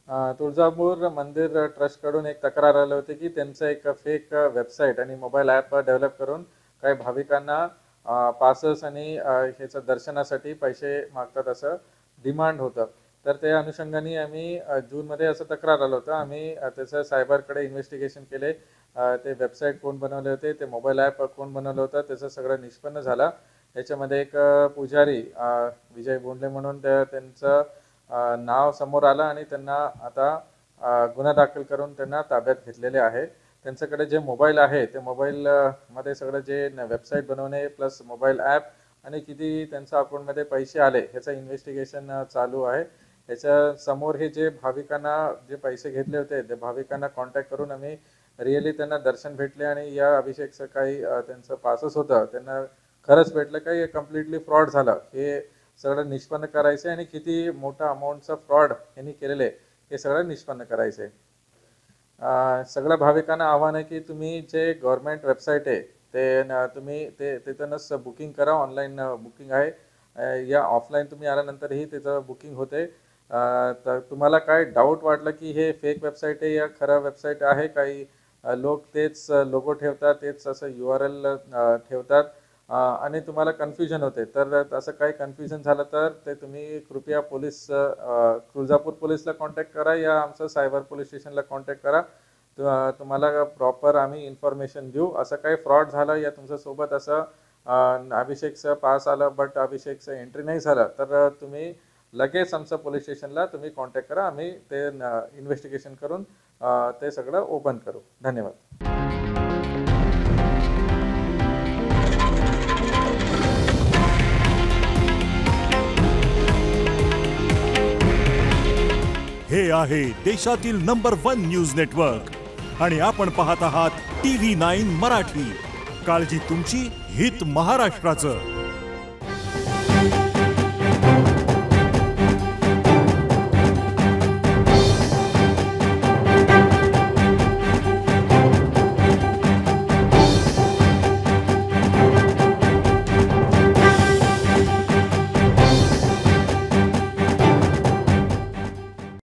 तुळजापूर मंदिर ट्रस्टकडून एक तक्रार आली होती की त्यांचं एक फेक वेबसाईट आणि मोबाईल ॲप डेव्हलप करून काही भाविकांना पासेस आणि ह्याचं दर्शनासाठी पैसे मागतात असं डिमांड होतं. तर त्या अनुषंगाने आम्ही जूनमध्ये असं तक्रार आलं होतं. आम्ही त्याचं सायबरकडे इन्व्हेस्टिगेशन केले. ते वेबसाईट कोण बनवले होते, ते मोबाईल ॲप कोण बनवलं होतं, त्याचं सगळं निष्पन्न झालं. याच्यामध्ये एक पुजारी विजय बोंडले म्हणून त्यांचं नाव समोर आलं आणि त्यांना आता गुन्हा दाखल करून त्यांना ताब्यात घेतलेले आहे. त्यांच्याकडे जे मोबाईल आहे ते मोबाईल मध्ये सगळं जे वेबसाईट बनवणे प्लस मोबाईल ॲप आणि किती त्यांच्या अकाउंटमध्ये पैसे आले ह्याचं इन्व्हेस्टिगेशन चालू आहे. याच्या समोर हे जे भाविकांना जे पैसे घेतले होते ते भाविकांना कॉन्टॅक्ट करून आम्ही रिअली त्यांना दर्शन भेटले आणि या अभिषेकचं काही त्यांचं पासच होतं त्यांना खरंच भेटलं का हे कम्प्लिटली फ्रॉड झालं हे सगळं निष्पन्न करायचं आणि किती मोठा अमाऊंटचा फ्रॉड यांनी केलेले हे सगळं निष्पन्न करायचं. सगळ्या भाविकांना आव्हान आहे की तुम्ही जे गव्हर्नमेंट वेबसाईट आहे ते तुम्ही तिथूनच बुकिंग करा. ऑनलाईन बुकिंग आहे. या ऑफलाईन तुम्ही आल्यानंतरही त्याचं बुकिंग होते. तर तुम्हाला काय डाऊट वाटलं की हे फेक वेबसाईट आहे या खरं वेबसाईट आहे, काही लोक तेच लोगो ठेवतात, तेच असं URL ठेवतात आणि तुम्हाला कन्फ्युजन होते. तर असं काही कन्फ्युजन झालं तर ते तुम्ही कृपया तुळजापूर पोलीसला कॉन्टॅक्ट करा या आमचं सायबर पोलीस स्टेशनला कॉन्टॅक्ट करा. तुम्हाला प्रॉपर आम्ही इन्फॉर्मेशन देऊ. असं काही फ्रॉड झालं या तुमच्यासोबत असं अभिषेकचं पास आलं बट अभिषेकचं एंट्री नाही झालं तर तुम्ही लगेच आमचं पोलीस स्टेशनला तुम्ही कॉन्टॅक्ट करा. आम्ही ते इन्व्हेस्टिगेशन करून ते सगळं ओपन करू. धन्यवाद. हे आहे देशातील नंबर 1 न्यूज नेटवर्क आणि आपण पाहत आहात TV9 मराठी. काळजी तुमची, हित महाराष्ट्राचं.